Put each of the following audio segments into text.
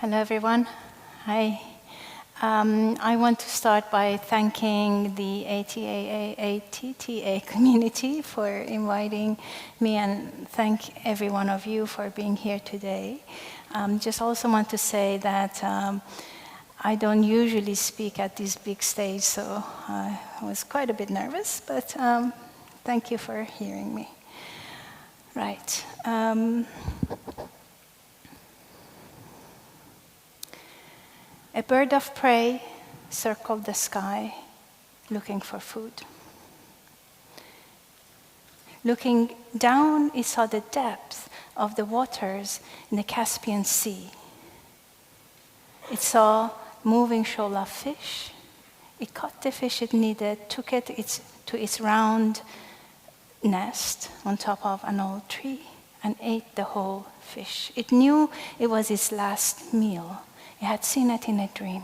Hello, everyone. Hi. I want to start by thanking the ATTA community for inviting me, and thank every one of you for being here today. Just also want to say that I don't usually speak at this big stage, so I was quite a bit nervous, but thank you for hearing me. Right. A bird of prey circled the sky, looking for food. Looking down, it saw the depth of the waters in the Caspian Sea. It saw moving shoal of fish. It caught the fish it needed, took it to its round nest on top of an old tree, and ate the whole fish. It knew it was its last meal. It had seen it in a dream.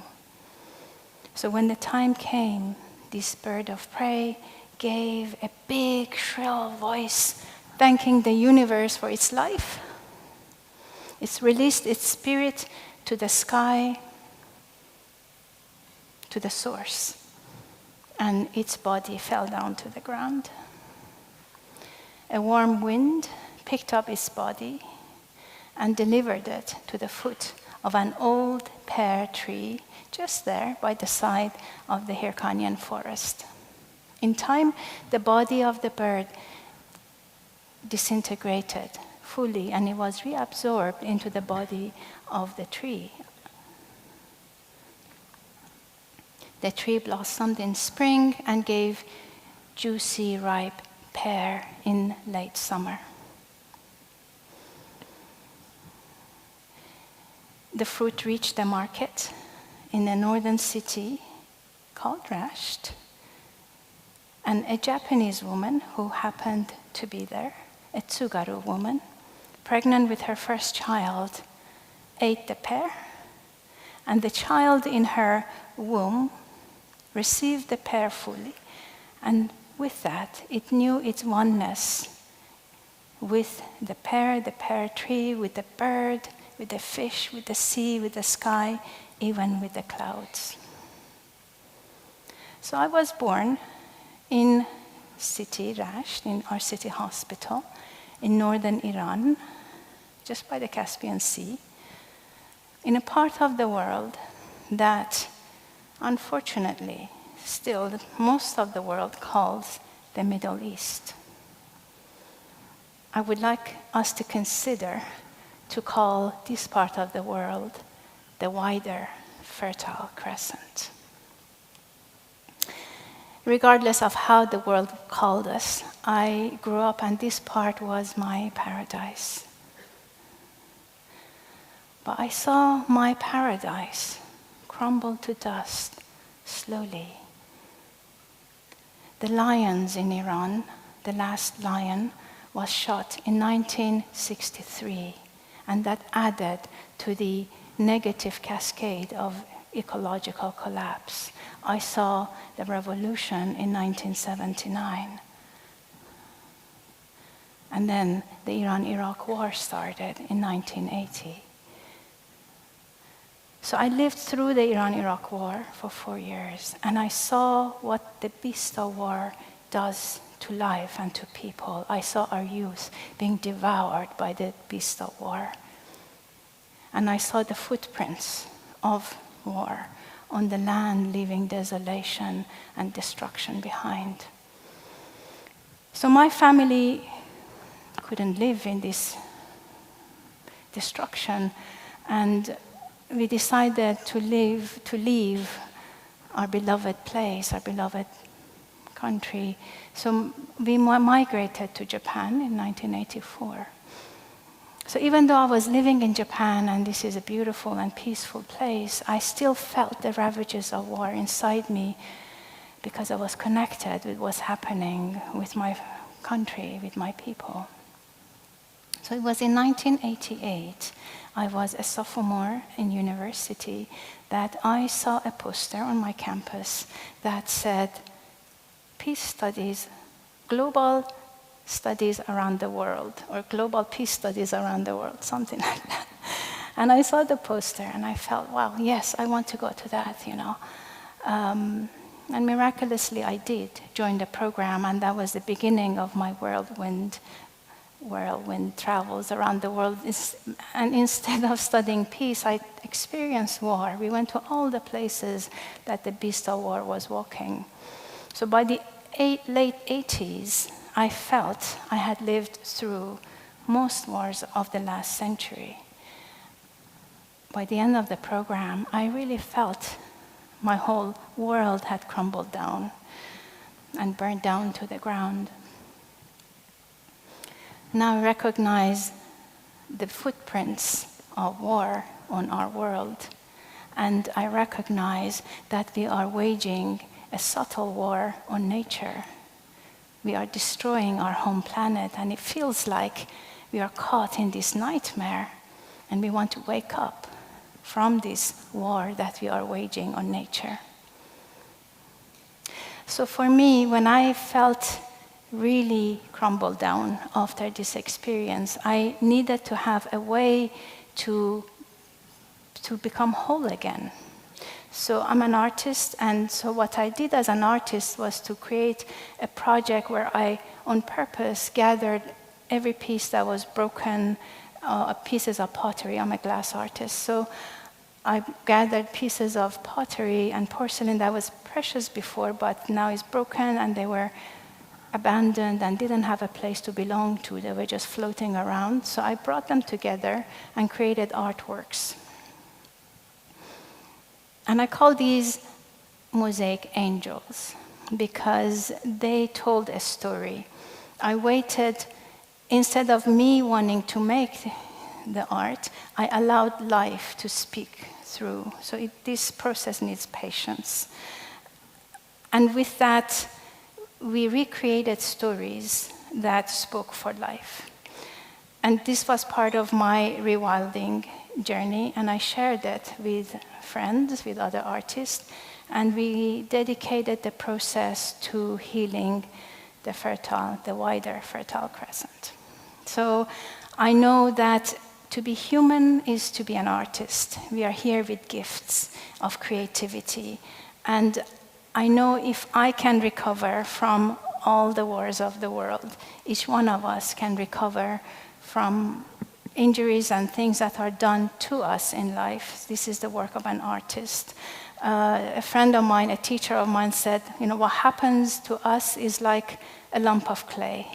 So when the time came, this bird of prey gave a big, shrill voice, thanking the universe for its life. It's released its spirit to the sky, to the source, and its body fell down to the ground. A warm wind picked up its body and delivered it to the foot of an old pear tree just there by the side of the Hyrcanian forest. In time, the body of the bird disintegrated fully, and it was reabsorbed into the body of the tree. The tree blossomed in spring and gave juicy, ripe pear in late summer. The fruit reached the market in a northern city called Rasht, and a Japanese woman who happened to be there, a Tsugaru woman, pregnant with her first child, ate the pear, and the child in her womb received the pear fully, and with that, it knew its oneness with the pear tree, with the bird, with the fish, with the sea, with the sky, even with the clouds. So I was born in city Rasht, in our city hospital, in northern Iran, just by the Caspian Sea, in a part of the world that, unfortunately, still most of the world calls the Middle East. I would like us to consider to call this part of the world the wider Fertile Crescent. Regardless of how the world called us, I grew up and this part was my paradise. But I saw my paradise crumble to dust slowly. The lions in Iran, the last lion, was shot in 1963. And that added to the negative cascade of ecological collapse. I saw the revolution in 1979. And then the Iran-Iraq war started in 1980. So I lived through the Iran-Iraq war for 4 years, and I saw what the beast of war does to life and to people. I saw our youth being devoured by the beast of war. And I saw the footprints of war on the land, leaving desolation and destruction behind. So my family couldn't live in this destruction, and we decided to leave our beloved place, our beloved country. So we migrated to Japan in 1984. So even though I was living in Japan, and this is a beautiful and peaceful place, I still felt the ravages of war inside me because I was connected with what's happening with my country, with my people. So it was in 1988, I was a sophomore in university, that I saw a poster on my campus that said, Peace Studies, Global Studies Around the World, or Global Peace Studies Around the World, something like that. And I saw the poster and I felt, wow, yes, I want to go to that, And miraculously I did join the program, and that was the beginning of my whirlwind travels around the world. And instead of studying peace, I experienced war. We went to all the places that the beast of war was walking. So by the late 80s, I felt I had lived through most wars of the last century. By the end of the program, I really felt my whole world had crumbled down and burned down to the ground. Now I recognize the footprints of war on our world, and I recognize that we are waging a subtle war on nature. We are destroying our home planet, and it feels like we are caught in this nightmare, and we want to wake up from this war that we are waging on nature. So for me, when I felt really crumbled down after this experience, I needed to have a way to become whole again. So I'm an artist, and so what I did as an artist was to create a project where I, on purpose, gathered every piece that was broken, pieces of pottery. I'm a glass artist, so I gathered pieces of pottery and porcelain that was precious before, but now is broken, and they were abandoned and didn't have a place to belong to. They were just floating around. So I brought them together and created artworks. And I call these mosaic angels because they told a story. I waited, instead of me wanting to make the art, I allowed life to speak through. So this process needs patience. And with that, we recreated stories that spoke for life. And this was part of my rewilding journey, and I shared it with friends, with other artists, and we dedicated the process to healing the wider Fertile Crescent. So I know that to be human is to be an artist. We are here with gifts of creativity, and I know if I can recover from all the wars of the world, each one of us can recover from injuries and things that are done to us in life. This is the work of an artist. A friend of mine, a teacher of mine said, what happens to us is like a lump of clay.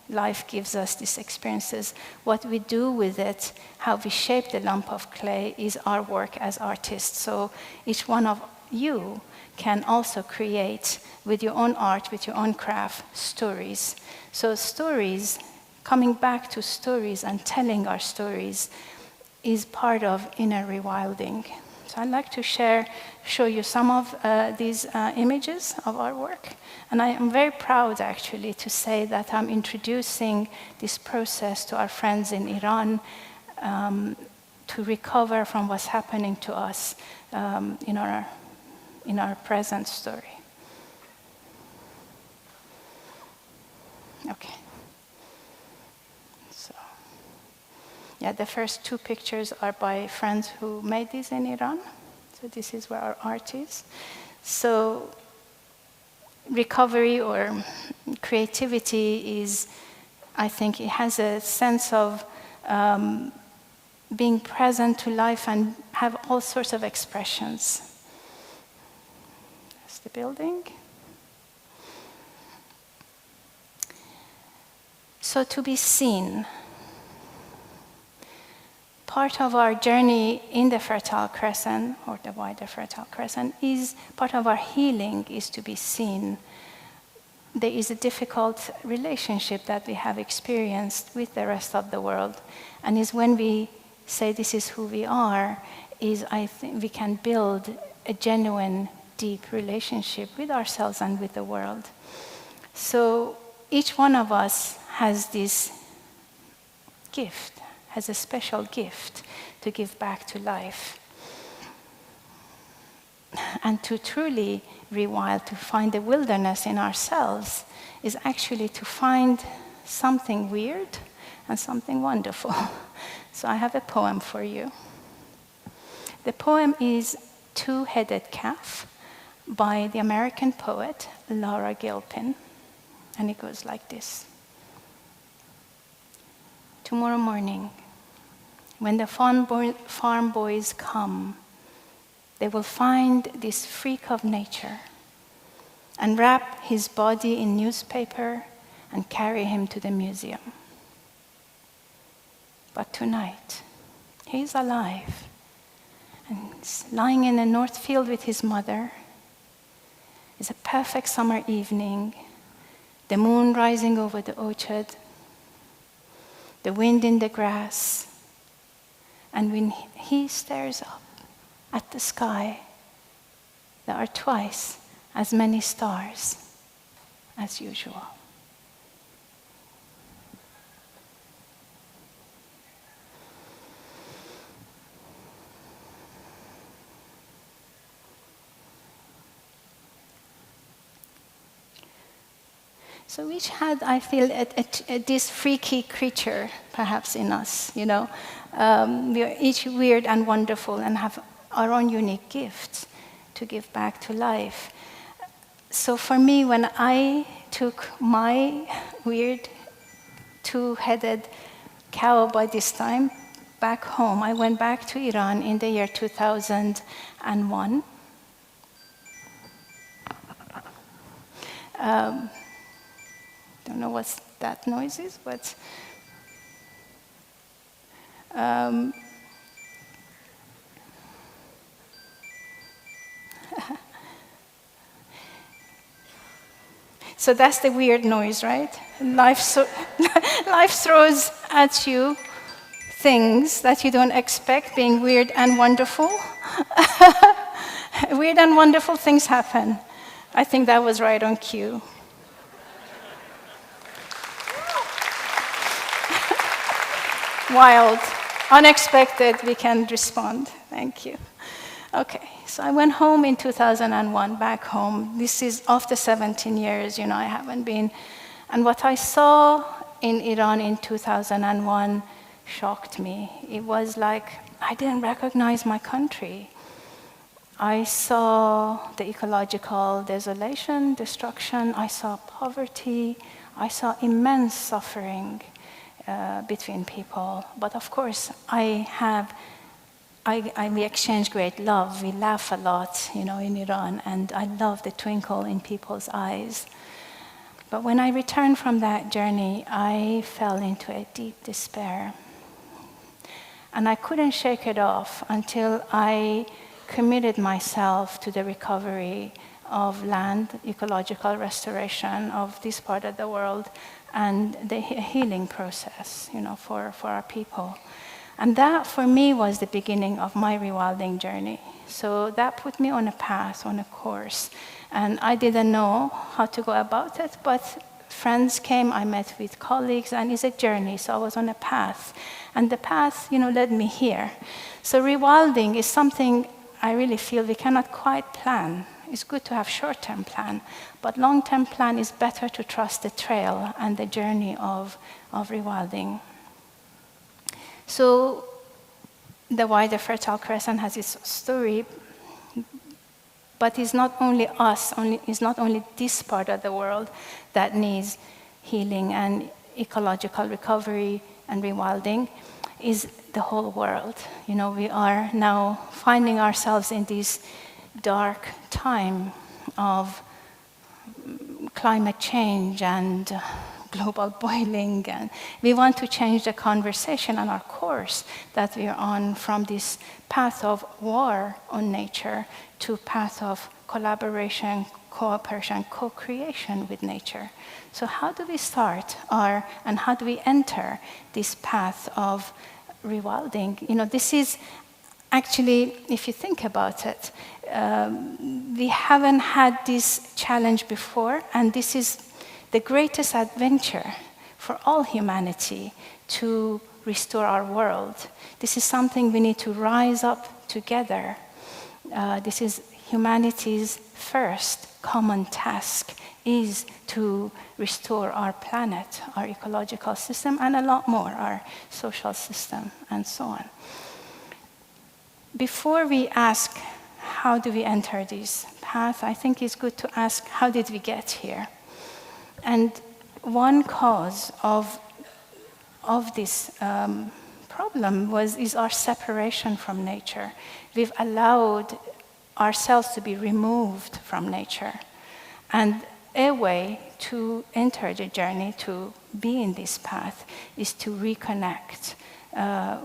Life gives us these experiences. What we do with it, how we shape the lump of clay, is our work as artists. So each one of you can also create, with your own art, with your own craft, stories. So stories, coming back to stories and telling our stories, is part of inner rewilding. So I'd like to show you some of these images of our work. And I am very proud, actually, to say that I'm introducing this process to our friends in Iran to recover from what's happening to us in our present story. Okay. So, yeah, the first two pictures are by friends who made these in Iran. So this is where our art is. So recovery or creativity is, I think it has a sense of being present to life and have all sorts of expressions. That's the building. So to be seen. Part of our journey in the Fertile Crescent, or the wider Fertile Crescent, is part of our healing is to be seen. There is a difficult relationship that we have experienced with the rest of the world, and is when we say this is who we are, is I think we can build a genuine, deep relationship with ourselves and with the world. So each one of us has this gift, has a special gift to give back to life. And to truly rewild, to find the wilderness in ourselves, is actually to find something weird and something wonderful. So I have a poem for you. The poem is Two-Headed Calf by the American poet Laura Gilpin. And it goes like this. Tomorrow morning, when the farm boys come, they will find this freak of nature and wrap his body in newspaper and carry him to the museum. But tonight, he's alive and he's lying in a north field with his mother. It's a perfect summer evening, the moon rising over the orchard, the wind in the grass, and when he stares up at the sky, there are twice as many stars as usual. So each had, I feel, this freaky creature, perhaps, in us, We are each weird and wonderful and have our own unique gifts to give back to life. So for me, when I took my weird two-headed cow by this time back home, I went back to Iran in the year 2001. Don't know what that noise is, but so that's the weird noise, right? Life throws at you things that you don't expect, being weird and wonderful. Weird and wonderful things happen. I think that was right on cue. Wild, unexpected, we can respond. Thank you. Okay, so I went home in 2001, back home. This is after 17 years, I haven't been. And what I saw in Iran in 2001 shocked me. It was like I didn't recognize my country. I saw the ecological desolation, destruction. I saw poverty. I saw immense suffering between people. But of course, we exchange great love. We laugh a lot, in Iran, and I love the twinkle in people's eyes. But when I returned from that journey, I fell into a deep despair. And I couldn't shake it off until I committed myself to the recovery of land, ecological restoration of this part of the world, and the healing process, for our people. And that, for me, was the beginning of my rewilding journey. So that put me on a path, on a course. And I didn't know how to go about it, but friends came, I met with colleagues, and it's a journey. So I was on a path. And the path, led me here. So rewilding is something I really feel we cannot quite plan. It's good to have short-term plan, but long-term plan is better to trust the trail and the journey of rewilding. So the wider Fertile Crescent has its story, but it's not only us, it's not only this part of the world that needs healing and ecological recovery and rewilding, is the whole world. We are now finding ourselves in this dark time of climate change and global boiling, and we want to change the conversation and our course that we are on from this path of war on nature to path of collaboration, cooperation, co-creation with nature. So how do we start and how do we enter this path of rewilding? This is actually, if you think about it, we haven't had this challenge before, and this is the greatest adventure for all humanity to restore our world. This is something we need to rise up together. This is humanity's first common task, is to restore our planet, our ecological system, and a lot more, our social system, and so on. before we ask, how do we enter this path, I think it's good to ask, how did we get here? And one cause of this problem is our separation from nature. We've allowed ourselves to be removed from nature. And a way to enter the journey, to be in this path, is to reconnect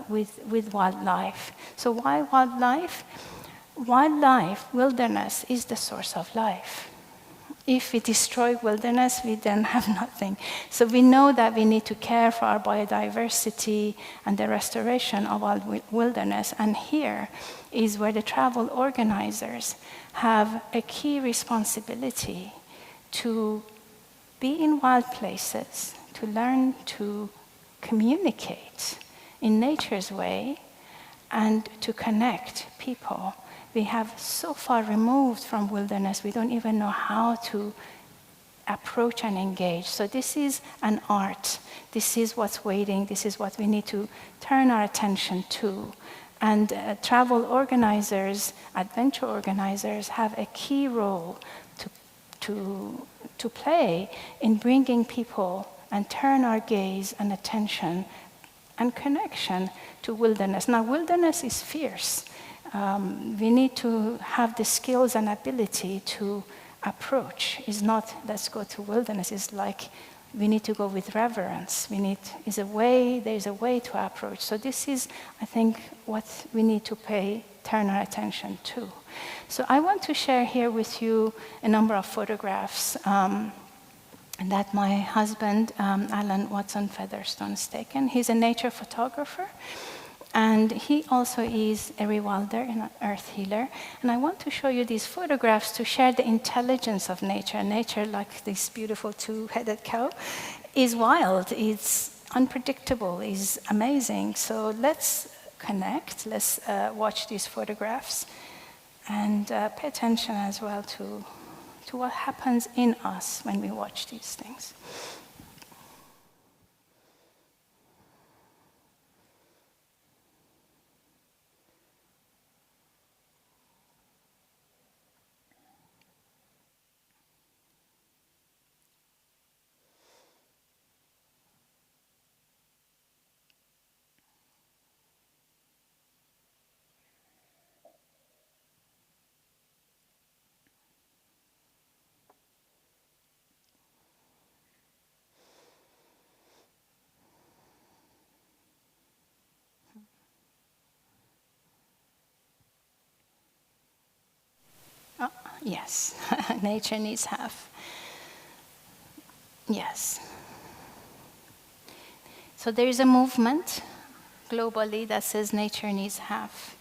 with wildlife. So why wildlife? Wildlife, wilderness, is the source of life. If we destroy wilderness, we then have nothing. So we know that we need to care for our biodiversity and the restoration of our wilderness. And here is where the travel organizers have a key responsibility to be in wild places, to learn to communicate in nature's way, and to connect people. We have so far removed from wilderness, we don't even know how to approach and engage. So this is an art. This is what's waiting. This is what we need to turn our attention to. And travel organizers, adventure organizers, have a key role to play in bringing people and turn our gaze and attention and connection to wilderness. Now, wilderness is fierce. We need to have the skills and ability to approach. It's not, let's go to wilderness. It's like we need to go with reverence. There's a way to approach. So this is, I think, what we need to turn our attention to. So I want to share here with you a number of photographs that my husband, Alan Watson Featherstone, has taken. He's a nature photographer. And he also is a rewilder and an earth healer. And I want to show you these photographs to share the intelligence of nature. Nature, like this beautiful two-headed cow, is wild, it's unpredictable, is amazing. So let's connect, let's watch these photographs and pay attention as well to what happens in us when we watch these things. Yes, nature needs half. Yes. So there is a movement globally that says nature needs half.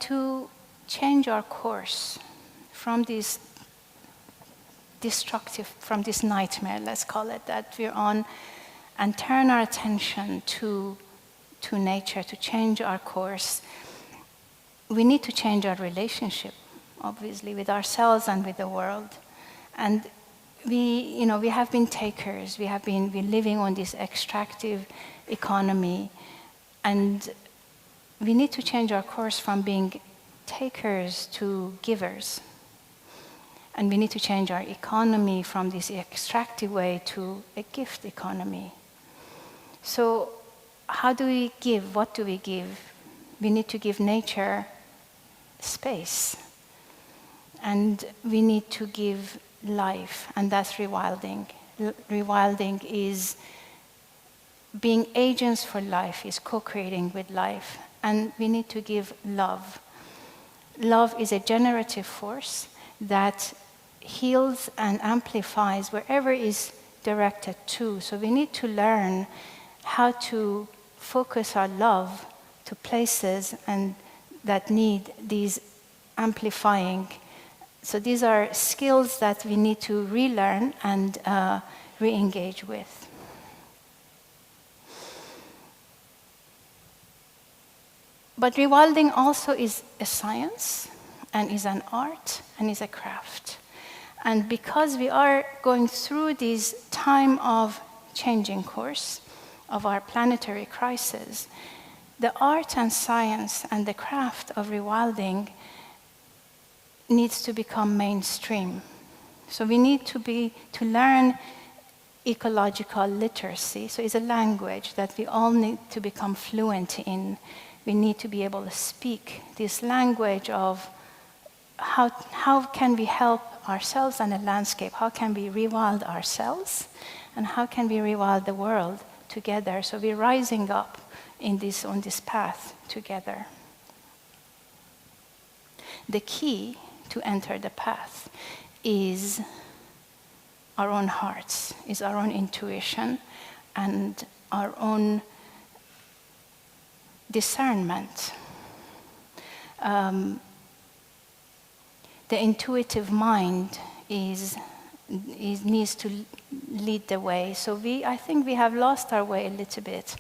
To change our course from this destructive, from this nightmare, let's call it, that we're on, and turn our attention to nature, to change our course, we need to change our relationship, obviously, with ourselves and with the world. And we have been takers. We have been living on this extractive economy. And we need to change our course from being takers to givers. And we need to change our economy from this extractive way to a gift economy. So how do we give? What do we give? We need to give nature space. And we need to give life, and that's rewilding. Rewilding is being agents for life, is co-creating with life. And we need to give love. Love is a generative force that heals and amplifies wherever it is directed to. So we need to learn how to focus our love to places and that need these amplifying. So these are skills that we need to relearn and re-engage with. But rewilding also is a science, and is an art, and is a craft. And because we are going through this time of changing course, of our planetary crisis, the art and science and the craft of rewilding needs to become mainstream. So we need to learn ecological literacy. So it's a language that we all need to become fluent in. We need to be able to speak this language of how can we help ourselves and the landscape? How can we rewild ourselves? And how can we rewild the world together? So we're rising up on this path together. The key to enter the path is our own hearts, is our own intuition, and our own discernment. The intuitive mind needs to lead the way. So I think we have lost our way a little bit.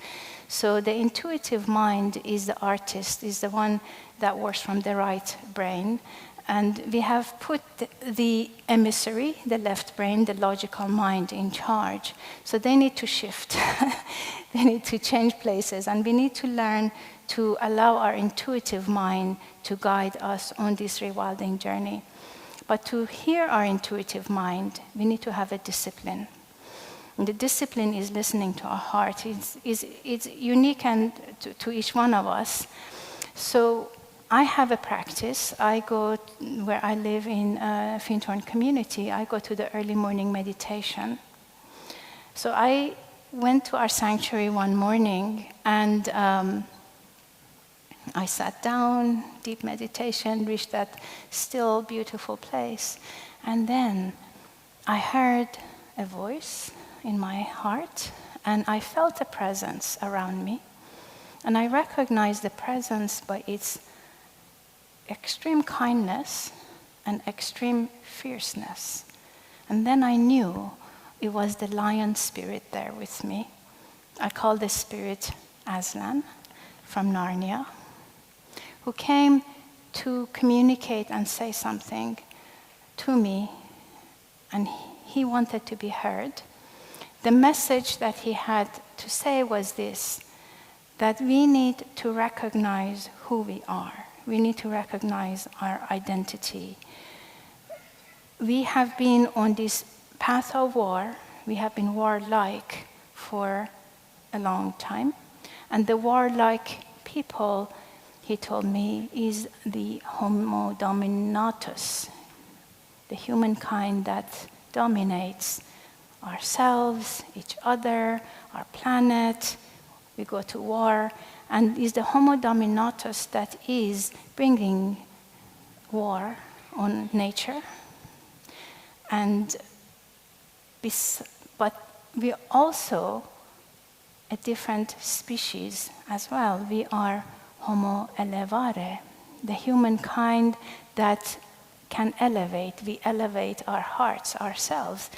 So the intuitive mind is the artist, is the one that works from the right brain. And we have put the emissary, the left brain, the logical mind in charge. So they need to shift. They need to change places. And we need to learn to allow our intuitive mind to guide us on this rewilding journey. But to hear our intuitive mind, we need to have a discipline. And the discipline is listening to our heart. It's unique and to each one of us. So I have a practice. I go where I live in a Fintorn community. I go to the early morning meditation. So I went to our sanctuary one morning and I sat down, deep meditation, reached that still beautiful place. And then I heard a voice in my heart, and I felt a presence around me. And I recognized the presence by its extreme kindness and extreme fierceness. And then I knew it was the lion spirit there with me. I call this spirit Aslan from Narnia, who came to communicate and say something to me, and he wanted to be heard. The message that he had to say was this, that we need to recognize who we are. We need to recognize our identity. We have been on this path of war. We have been warlike for a long time. And the warlike people, he told me, is the Homo dominatus, the humankind that dominates ourselves, each other, our planet. We go to war, and is the Homo dominatus that is bringing war on nature. And but we are also a different species as well. We are Homo elevare, the humankind that can elevate. We elevate our hearts, ourselves.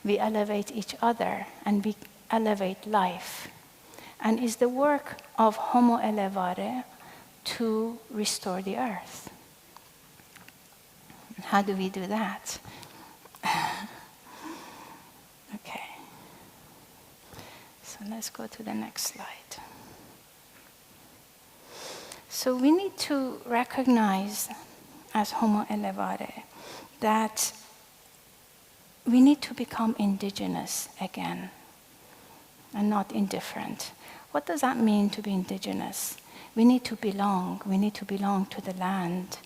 We elevate each other, and we elevate life. And it's the work of Homo elevare to restore the earth. How do we do that? Okay. So let's go to the next slide. So we need to recognize as Homo elevare that we need to become indigenous again and not indifferent. What does that mean to be indigenous? We need to belong. We need to belong to the land.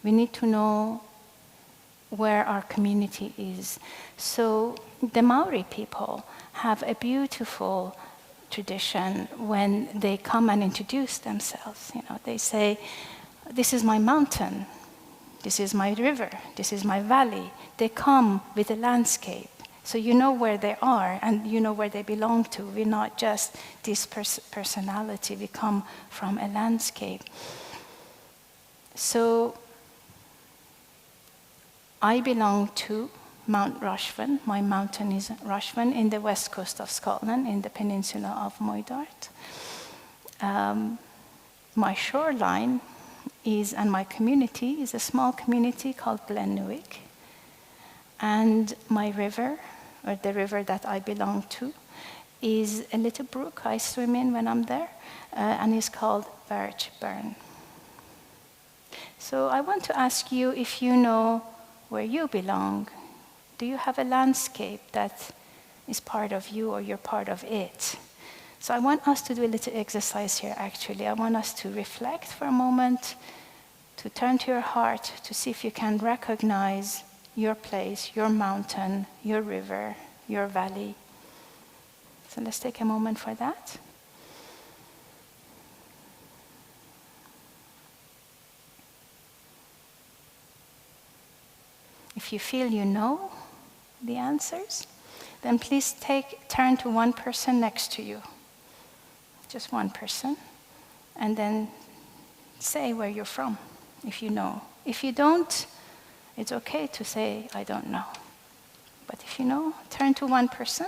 We need to know where our community is. So the Maori people have a beautiful tradition when they come and introduce themselves. You know, they say, "This is my mountain. This is my river. This is my valley." They come with a landscape. So you know where they are and you know where they belong to. We're not just this personality. We come from a landscape. So I belong to Mount Rushven. My mountain is Rushven in the west coast of Scotland, in the peninsula of Moidart. My shoreline and my community is a small community called Glennewick. And my river, or the river that I belong to, is a little brook I swim in when I'm there, and it's called Birch Burn. So I want to ask you if you know where you belong. Do you have a landscape that is part of you or you're part of it? So I want us to do a little exercise here, actually. I want us to reflect for a moment, to turn to your heart, to see if you can recognize your place, your mountain, your river, your valley. So let's take a moment for that. If you feel you know the answers, then please turn to one person next to you. Just one person. And then say where you're from, if you know. If you don't, it's okay to say, I don't know. But if you know, turn to one person.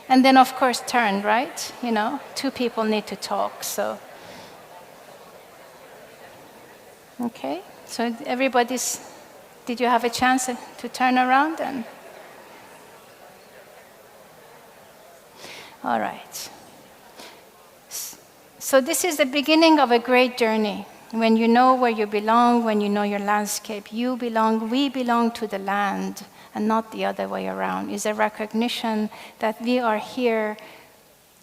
And then, of course, turn, right? You know, two people need to talk, so. Okay, so did you have a chance to turn around? All right. So this is the beginning of a great journey. When you know where you belong, when you know your landscape, we belong to the land, and not the other way around. Is a recognition that we are here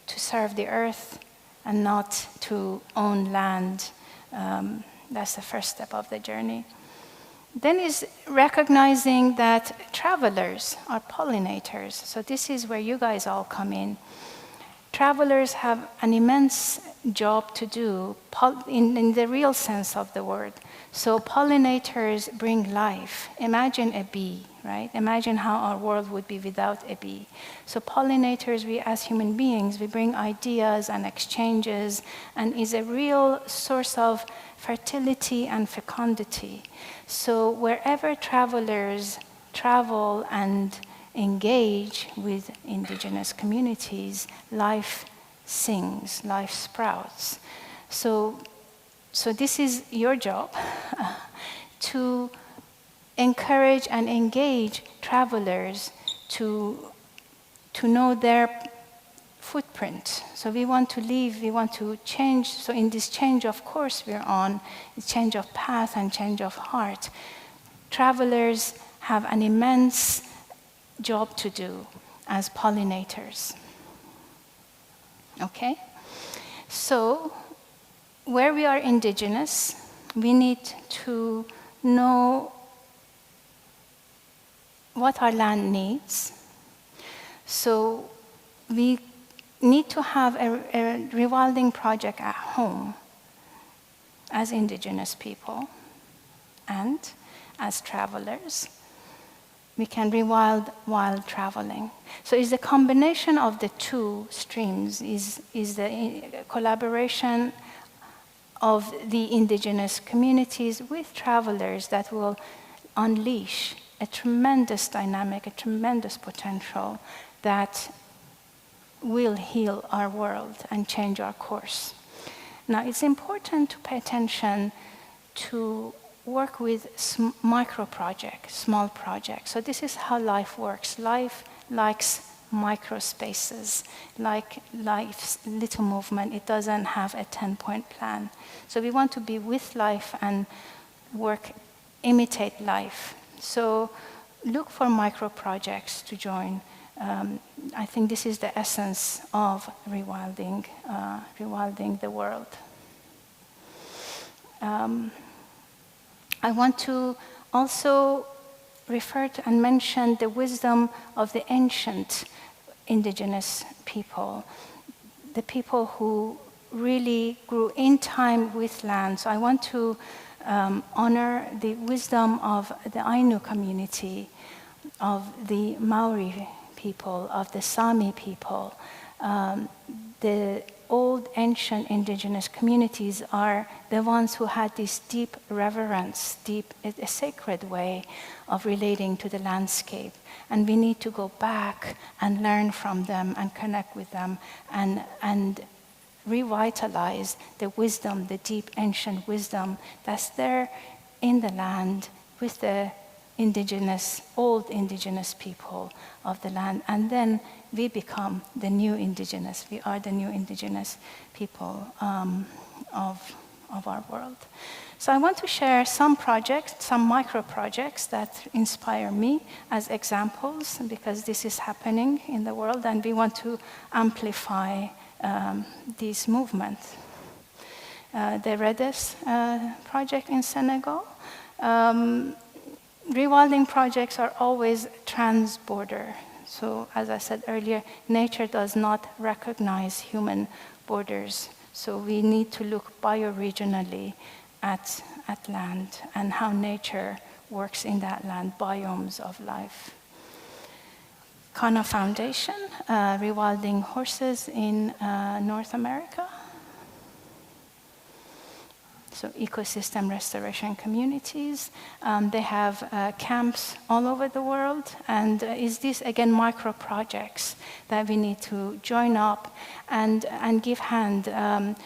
to serve the earth and not to own land. That's the first step of the journey. Then is recognizing that travelers are pollinators. So this is where you guys all come in. Travelers have an immense job to do in the real sense of the word. So pollinators bring life. Imagine a bee, right? Imagine how our world would be without a bee. So pollinators, we as human beings, we bring ideas and exchanges and is a real source of fertility and fecundity. So wherever travelers travel and engage with indigenous communities, life sings, life sprouts. So this is your job, to encourage and engage travelers to know their footprint. So we want to leave, we want to change. So in this change of course we're on, change of path and change of heart, travelers have an immense job to do as pollinators. Okay? So where we are indigenous, we need to know what our land needs. So we need to have a rewilding project at home as indigenous people and as travelers. We can rewild while traveling. So it's the combination of the two streams, is the collaboration of the indigenous communities with travelers that will unleash a tremendous dynamic, a tremendous potential that will heal our world and change our course. Now, it's important to pay attention to work with micro projects, small projects. So this is how life works. Life likes micro spaces, like life's little movement. It doesn't have a 10-point plan. So we want to be with life and imitate life. So look for micro projects to join. I think this is the essence of rewilding the world. I want to also refer to and mention the wisdom of the ancient indigenous people, the people who really grew in time with land. So I want to honor the wisdom of the Ainu community, of the Maori people, of the Sami people. The old ancient indigenous communities are the ones who had this deep reverence, a sacred way of relating to the landscape. And we need to go back and learn from them and connect with them and revitalize the wisdom, the deep ancient wisdom that's there in the land with the old indigenous people of the land. And then we become the new indigenous. We are the new indigenous people of our world. So I want to share some projects, some micro projects that inspire me as examples, because this is happening in the world and we want to amplify this movement. The Redes project in Senegal. Rewilding projects are always trans-border. So as I said earlier, nature does not recognize human borders. So we need to look bioregionally at land and how nature works in that land, biomes of life. Kana Foundation, rewilding horses in North America. So ecosystem restoration communities. They have camps all over the world. And is this, again, micro projects that we need to join up and give hand.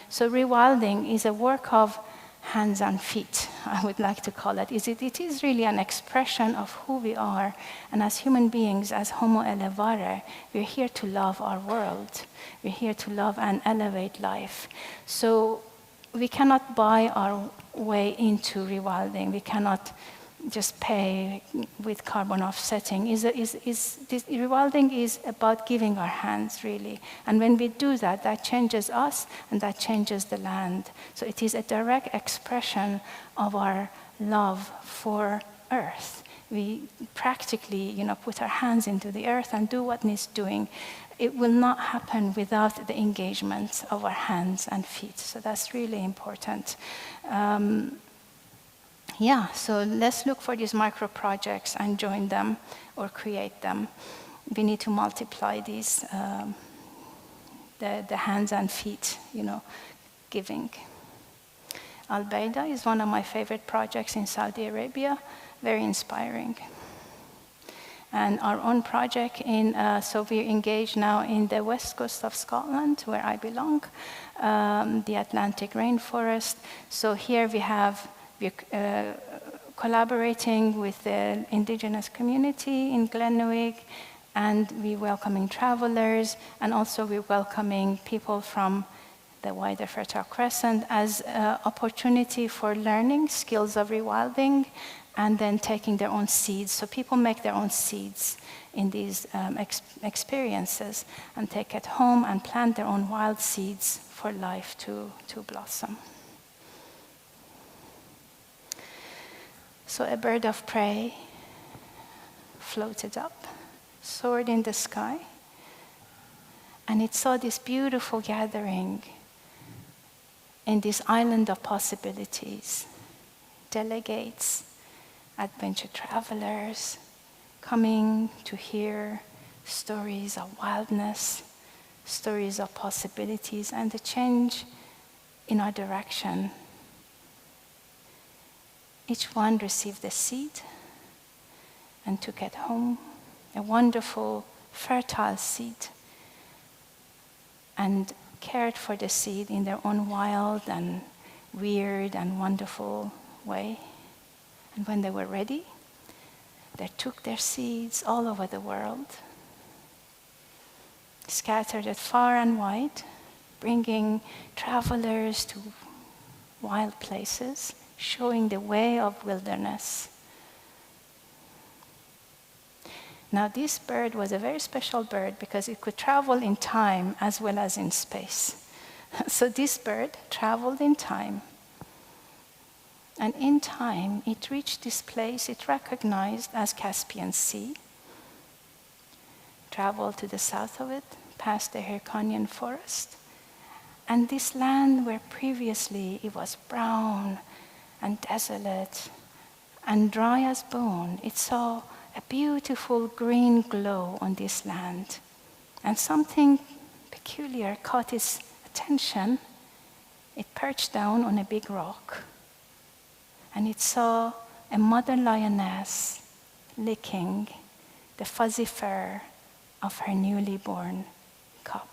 So rewilding is a work of hands and feet, I would like to call it. It is really an expression of who we are. And as human beings, as Homo elevare, we're here to love our world. We're here to love and elevate life. So we cannot buy our way into rewilding. We cannot just pay with carbon offsetting. Rewilding is about giving our hands, really. And when we do that, that changes us and that changes the land. So it is a direct expression of our love for Earth. We practically, put our hands into the earth and do what needs doing. It will not happen without the engagement of our hands and feet. So that's really important. So let's look for these micro projects and join them or create them. We need to multiply these, the hands and feet, giving. Al-Baida is one of my favorite projects in Saudi Arabia, very inspiring. And our own project so we're engaged now in the west coast of Scotland, where I belong, the Atlantic rainforest. So here we're collaborating with the Indigenous community in Glenelg, and we're welcoming travelers, and also we're welcoming people from the wider Fertile Crescent as an opportunity for learning skills of rewilding, and then taking their own seeds. So people make their own seeds in these experiences and take it home and plant their own wild seeds for life to blossom. So a bird of prey floated up, soared in the sky, and it saw this beautiful gathering in this island of possibilities, delegates, adventure travelers coming to hear stories of wildness, stories of possibilities, and the change in our direction. Each one received a seed and took it home, a wonderful, fertile seed, and cared for the seed in their own wild and weird and wonderful way. And when they were ready, they took their seeds all over the world, scattered it far and wide, bringing travelers to wild places, showing the way of wilderness. Now, this bird was a very special bird because it could travel in time as well as in space. So this bird traveled in time And in time, it reached this place it recognized as Caspian Sea, traveled to the south of it, past the Hyrcanian forest. And this land where previously it was brown and desolate and dry as bone, it saw a beautiful green glow on this land. And something peculiar caught its attention. It perched down on a big rock, and it saw a mother lioness licking the fuzzy fur of her newly born cub.